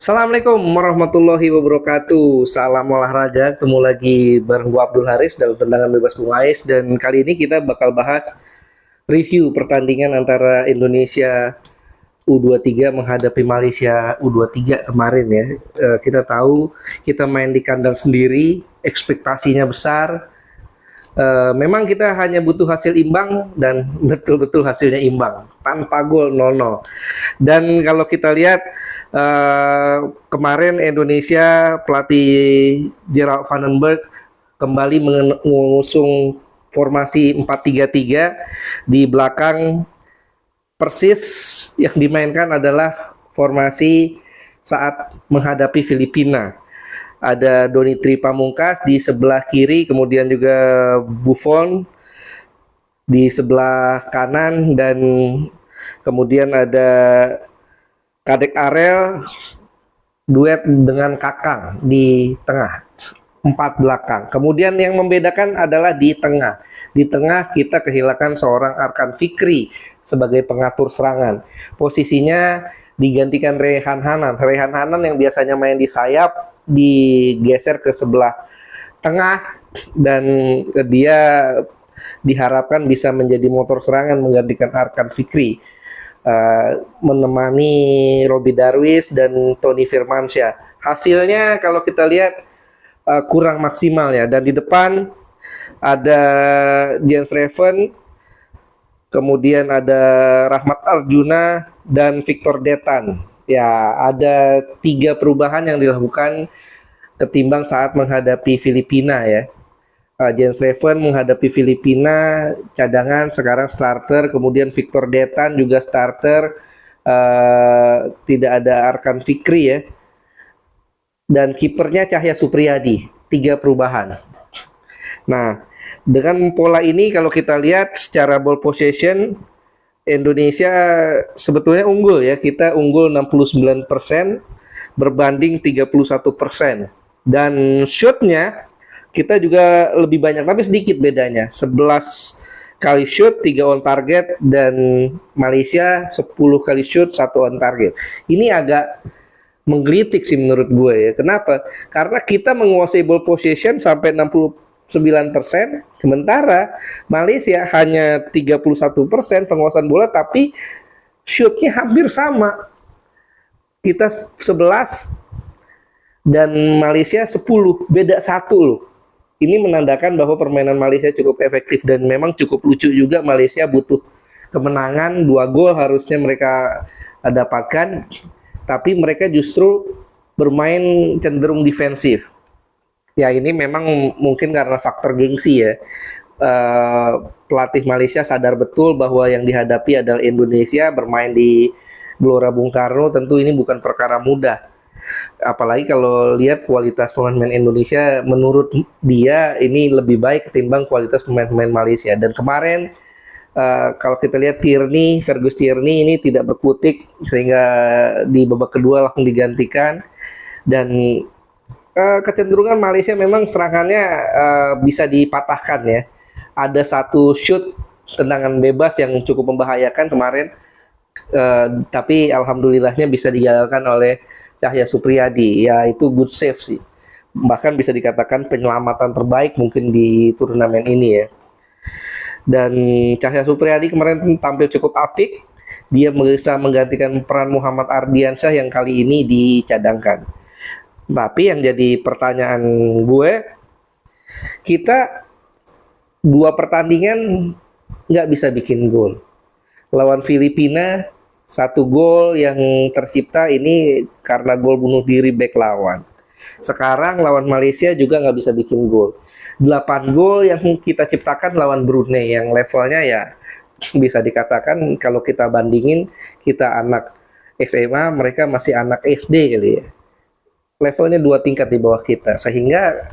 Assalamualaikum warahmatullahi wabarakatuh. Salam olahraga. Ketemu lagi bareng gua Abdul Haris dalam tendangan bebas Bung Ais, dan kali ini kita bakal bahas review pertandingan antara Indonesia U23 menghadapi Malaysia U23 kemarin ya. Kita tahu kita main di kandang sendiri, ekspektasinya besar. Memang kita hanya butuh hasil imbang dan betul-betul hasilnya imbang tanpa gol 0-0. Dan kalau kita lihat kemarin Indonesia pelatih Gerald Van den Berg kembali mengusung formasi 4-3-3. Di belakang persis yang dimainkan adalah formasi saat menghadapi Filipina. Ada Donitri Pamungkas di sebelah kiri, kemudian juga Buffon di sebelah kanan, dan kemudian ada Kadek Arel duet dengan Kakang di tengah. Empat belakang. Kemudian yang membedakan adalah di tengah. Di tengah kita kehilangan seorang Arkan Fikri sebagai pengatur serangan. Posisinya digantikan Rehan Hanan. Rehan Hanan yang biasanya main di sayap digeser ke sebelah tengah, dan dia diharapkan bisa menjadi motor serangan menggantikan Arkan Fikri, menemani Robi Darwis dan Tony Firmansyah. Hasilnya kalau kita lihat kurang maksimal ya. Dan di depan ada Jens Reven, kemudian ada Rahmat Arjuna dan Victor Detan. Ya, ada 3 perubahan yang dilakukan ketimbang saat menghadapi Filipina ya. Jens Reven menghadapi Filipina cadangan, sekarang starter. Kemudian Victor Detan juga starter. Tidak ada Arkan Fikri ya. Dan kipernya Cahya Supriyadi. 3 perubahan. Nah, dengan pola ini kalau kita lihat secara ball possession, Indonesia sebetulnya unggul ya. Kita unggul 69% berbanding 31%. Dan shootnya kita juga lebih banyak, tapi sedikit bedanya. 11 kali shoot, 3 on target, dan Malaysia 10 kali shoot, 1 on target. Ini agak menggelitik sih menurut gue ya. Kenapa? Karena kita menguasai ball possession sampai 69%, sementara Malaysia hanya 31% penguasaan bola, tapi shootnya hampir sama. Kita 11 dan Malaysia 10, beda 1 loh. Ini menandakan bahwa permainan Malaysia cukup efektif, dan memang cukup lucu juga. Malaysia butuh kemenangan, 2 gol harusnya mereka dapatkan, tapi mereka justru bermain cenderung defensif. Ya, ini memang mungkin karena faktor gengsi ya. Pelatih Malaysia sadar betul bahwa yang dihadapi adalah Indonesia, bermain di Gelora Bung Karno, tentu ini bukan perkara mudah. Apalagi kalau lihat kualitas pemain-pemain Indonesia, menurut dia ini lebih baik ketimbang kualitas pemain-pemain Malaysia. Dan kemarin kalau kita lihat Fergus Tierney ini tidak berkutik, sehingga di babak kedua langsung digantikan. Dan kecenderungan Malaysia memang serangannya bisa dipatahkan ya. Ada 1 shoot tendangan bebas yang cukup membahayakan kemarin, tapi alhamdulillahnya bisa digagalkan oleh Cahya Supriyadi. Ya, itu good save sih. Bahkan bisa dikatakan penyelamatan terbaik mungkin di turnamen ini ya. Dan Cahya Supriyadi kemarin tampil cukup apik. Dia bisa menggantikan peran Muhammad Ardiansyah yang kali ini dicadangkan. Tapi yang jadi pertanyaan gue, kita 2 pertandingan nggak bisa bikin gol. Lawan Filipina 1 gol yang tercipta ini karena gol bunuh diri bek lawan. Sekarang lawan Malaysia juga nggak bisa bikin gol. 8 gol yang kita ciptakan lawan Brunei, yang levelnya ya bisa dikatakan kalau kita bandingin, kita anak SMA, mereka masih anak SD kali ya. Levelnya 2 tingkat di bawah kita, sehingga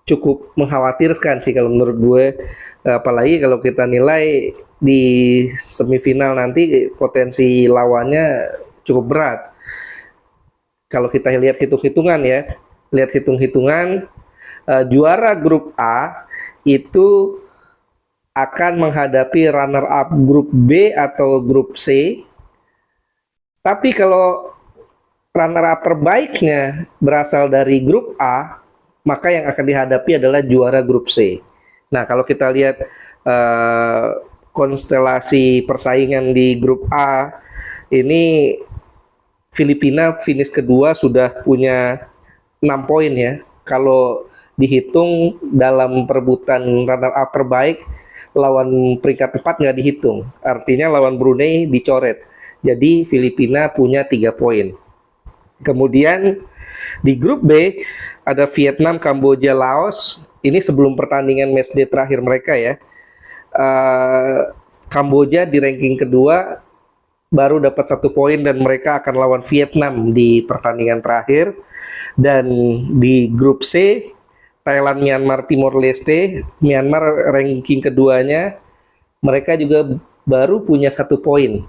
cukup mengkhawatirkan sih kalau menurut gue. Apalagi kalau kita nilai di semifinal nanti potensi lawannya cukup berat. Kalau kita lihat hitung-hitungan ya, juara grup A itu akan menghadapi runner up grup B atau grup C. Tapi kalau runner up terbaiknya berasal dari grup A, maka yang akan dihadapi adalah juara grup C. Nah, kalau kita lihat konstelasi persaingan di grup A, ini Filipina finish kedua sudah punya 6 poin ya. Kalau dihitung dalam perebutan runner up terbaik, lawan peringkat 4 nggak dihitung. Artinya lawan Brunei dicoret. Jadi Filipina punya 3 poin. Kemudian di grup B ada Vietnam, Kamboja, Laos. Ini sebelum pertandingan matchday terakhir mereka ya. Kamboja di ranking kedua baru dapat 1 poin dan mereka akan lawan Vietnam di pertandingan terakhir. Dan di grup C, Thailand, Myanmar, Timor Leste. Myanmar ranking keduanya, mereka juga baru punya 1 poin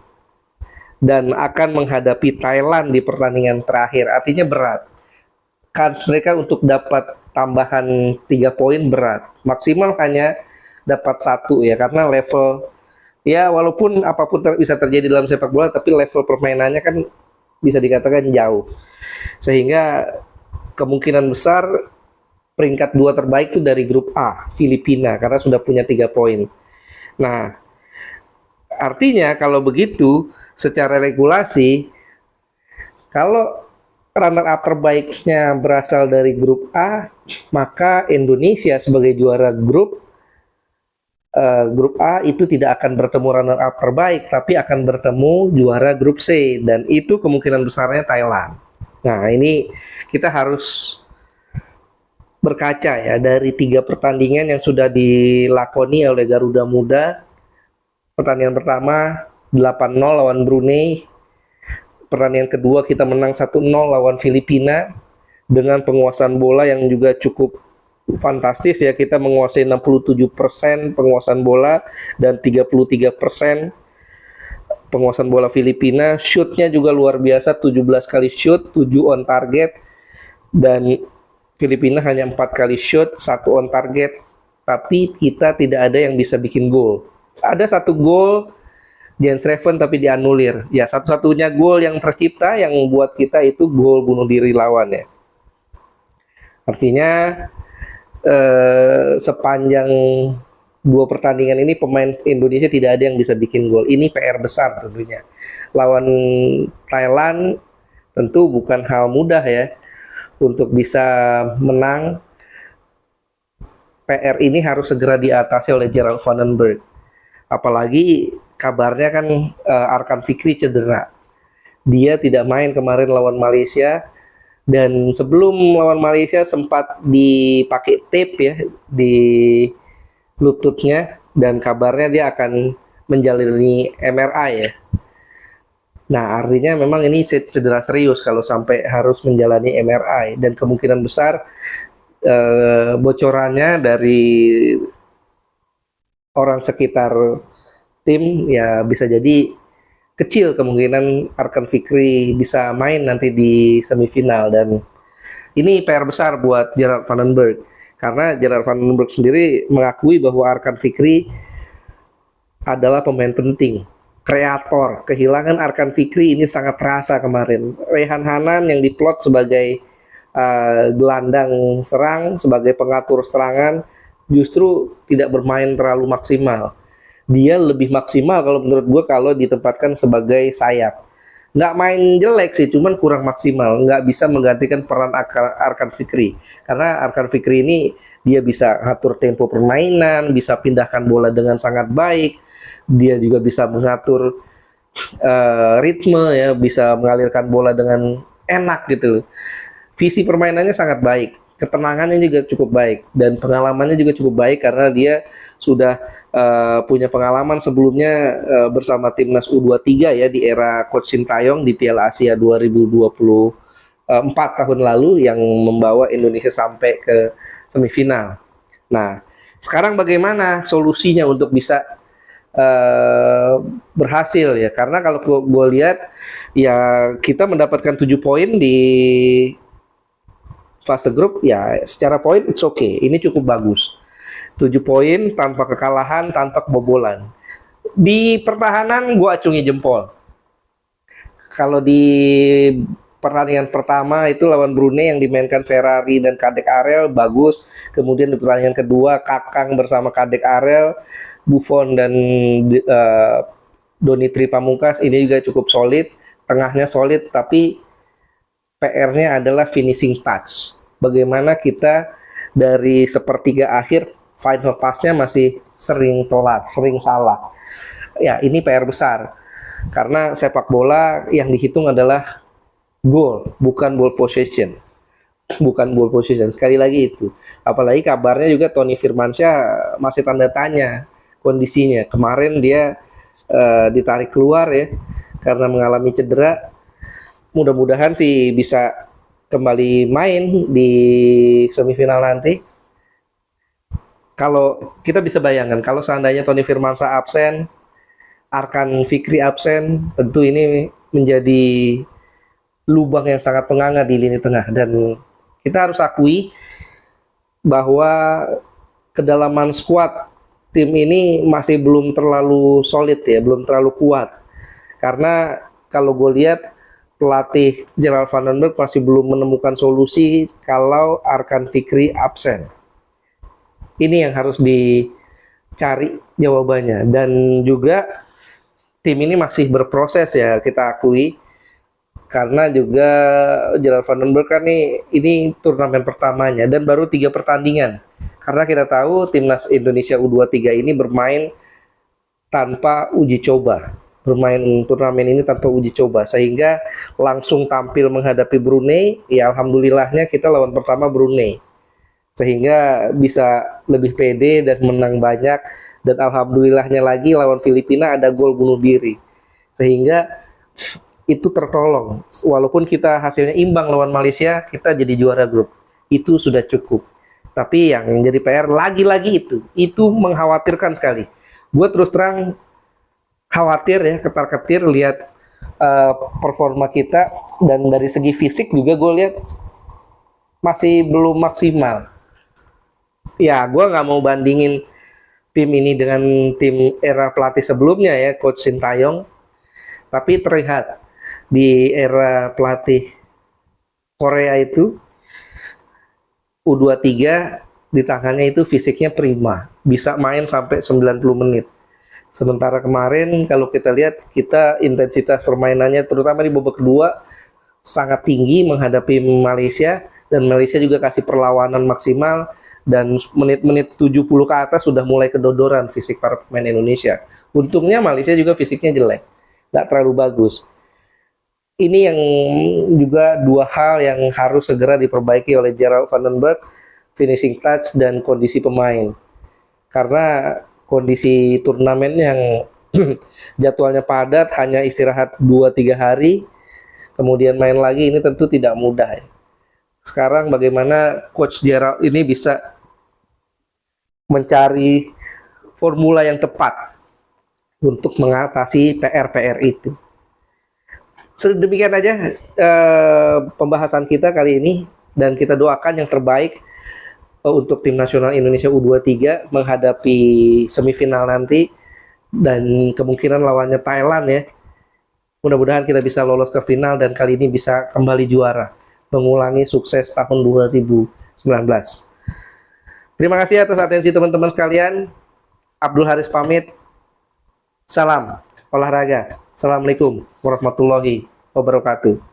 dan akan menghadapi Thailand di pertandingan terakhir. Artinya berat. Kans mereka untuk dapat tambahan 3 poin berat. Maksimal hanya dapat 1 ya, karena level ya walaupun apapun bisa terjadi dalam sepak bola, tapi level permainannya kan bisa dikatakan jauh. Sehingga kemungkinan besar peringkat 2 terbaik itu dari grup A, Filipina, karena sudah punya 3 poin. Nah, artinya kalau begitu, secara regulasi, kalau runner up terbaiknya berasal dari grup A, maka Indonesia sebagai juara grup A itu tidak akan bertemu runner up terbaik, tapi akan bertemu juara grup C, dan itu kemungkinan besarnya Thailand. Nah, ini kita harus berkaca ya dari 3 pertandingan yang sudah dilakoni oleh Garuda Muda. Pertandingan pertama 8-0 lawan Brunei. Pertandingan kedua kita menang 1-0 lawan Filipina dengan penguasaan bola yang juga cukup fantastis ya. Kita menguasai 67% penguasaan bola dan 33% penguasaan bola Filipina. Shootnya juga luar biasa, 17 kali shoot, 7 on target, dan Filipina hanya 4 kali shoot, 1 on target, tapi kita tidak ada yang bisa bikin gol. Ada 1 gol Jens Reven tapi dianulir. Ya, satu-satunya gol yang tercipta yang buat kita itu gol bunuh diri lawan ya. Artinya sepanjang 2 pertandingan ini pemain Indonesia tidak ada yang bisa bikin gol. Ini PR besar tentunya. Lawan Thailand tentu bukan hal mudah ya untuk bisa menang. PR ini harus segera diatasi oleh Gerald Vandenberg. Apalagi kabarnya kan Arkan Fikri cedera. Dia tidak main kemarin lawan Malaysia, dan sebelum lawan Malaysia sempat dipakai tape ya di lututnya, dan kabarnya dia akan menjalani MRI ya. Nah, artinya memang ini cedera serius kalau sampai harus menjalani MRI, dan kemungkinan besar bocorannya dari orang sekitar tim ya bisa jadi kecil kemungkinan Arkan Fikri bisa main nanti di semifinal, dan ini PR besar buat Gerald Vandenberg. Karena Gerard Vandenberg sendiri mengakui bahwa Arkan Fikri adalah pemain penting, kreator. Kehilangan Arkan Fikri ini sangat terasa kemarin. Rehan Hanan yang diplot sebagai gelandang serang, sebagai pengatur serangan, justru tidak bermain terlalu maksimal. Dia lebih maksimal kalau menurut gue kalau ditempatkan sebagai sayap. Nggak main jelek sih, cuman kurang maksimal, nggak bisa menggantikan peran Arkan Fikri, karena Arkan Fikri ini dia bisa atur tempo permainan, bisa pindahkan bola dengan sangat baik, dia juga bisa mengatur ritme ya, bisa mengalirkan bola dengan enak gitu. Visi permainannya sangat baik, ketenangannya juga cukup baik, dan pengalamannya juga cukup baik karena dia sudah punya pengalaman sebelumnya bersama timnas U23 ya di era Coach Sintayong di Piala Asia 2024 tahun lalu yang membawa Indonesia sampai ke semifinal. Nah, sekarang bagaimana solusinya untuk bisa berhasil ya? Karena kalau gue lihat ya kita mendapatkan 7 poin di fase grup ya, secara poin it's okay, ini cukup bagus. 7 poin tanpa kekalahan, tanpa kebobolan. Di pertahanan gue acungi jempol. Kalau di pertandingan pertama itu lawan Brunei yang dimainkan Ferrari dan Kadek Arel bagus. Kemudian di pertandingan kedua Kakang bersama Kadek Arel, Buffon dan Donny Pamungkas ini juga cukup solid, tengahnya solid, tapi PR-nya adalah finishing touch. Bagaimana kita dari sepertiga akhir final pass-nya masih sering telat, sering salah. Ya, ini PR besar. Karena sepak bola yang dihitung adalah gol, bukan ball possession. Bukan ball possession. Sekali lagi itu. Apalagi kabarnya juga Tony Firmansyah masih tanda tanya kondisinya. Kemarin dia ditarik keluar ya karena mengalami cedera. Mudah-mudahan sih bisa kembali main di semifinal nanti. Kalau kita bisa bayangkan kalau seandainya Tony Firmansyah absen, Arkan Fikri absen, tentu ini menjadi lubang yang sangat menganga di lini tengah, dan kita harus akui bahwa kedalaman skuad tim ini masih belum terlalu solid ya, belum terlalu kuat. Karena kalau gue lihat pelatih Gerald van den Berg masih belum menemukan solusi kalau Arkan Fikri absen. Ini yang harus dicari jawabannya, dan juga tim ini masih berproses ya, kita akui. Karena juga Gerald van den Berg kan ini turnamen pertamanya dan baru 3 pertandingan. Karena kita tahu timnas Indonesia U23 ini bermain tanpa uji coba. Bermain turnamen ini tanpa uji coba, sehingga langsung tampil menghadapi Brunei. Ya alhamdulillahnya kita lawan pertama Brunei, sehingga bisa lebih pede dan menang banyak. Dan alhamdulillahnya lagi lawan Filipina ada gol bunuh diri, sehingga itu tertolong. Walaupun kita hasilnya imbang lawan Malaysia, kita jadi juara grup, itu sudah cukup. Tapi yang jadi PR lagi-lagi itu mengkhawatirkan sekali. Gue terus terang khawatir ya, ketar-ketir lihat performa kita, dan dari segi fisik juga gue lihat masih belum maksimal. Ya, gue nggak mau bandingin tim ini dengan tim era pelatih sebelumnya ya, Coach Sintayong. Tapi terlihat di era pelatih Korea itu U23 di tangannya itu fisiknya prima, bisa main sampai 90 menit. Sementara kemarin kalau kita lihat, kita intensitas permainannya terutama di babak kedua sangat tinggi menghadapi Malaysia, dan Malaysia juga kasih perlawanan maksimal, dan menit-menit 70 ke atas sudah mulai kedodoran fisik para pemain Indonesia. Untungnya Malaysia juga fisiknya jelek, nggak terlalu bagus. Ini yang juga dua hal yang harus segera diperbaiki oleh Gerald van den Berg, finishing touch dan kondisi pemain. Karena kondisi turnamen yang jadwalnya padat, hanya istirahat 2-3 hari, kemudian main lagi, ini tentu tidak mudah ya. Sekarang bagaimana Coach Gerald ini bisa mencari formula yang tepat untuk mengatasi PR-PR itu. Sedemikian aja pembahasan kita kali ini, dan kita doakan yang terbaik untuk tim nasional Indonesia U23 menghadapi semifinal nanti, dan kemungkinan lawannya Thailand ya. Mudah-mudahan kita bisa lolos ke final dan kali ini bisa kembali juara, mengulangi sukses tahun 2019. Terima kasih atas atensi teman-teman sekalian. Abdul Haris pamit. Salam olahraga. Assalamualaikum warahmatullahi wabarakatuh.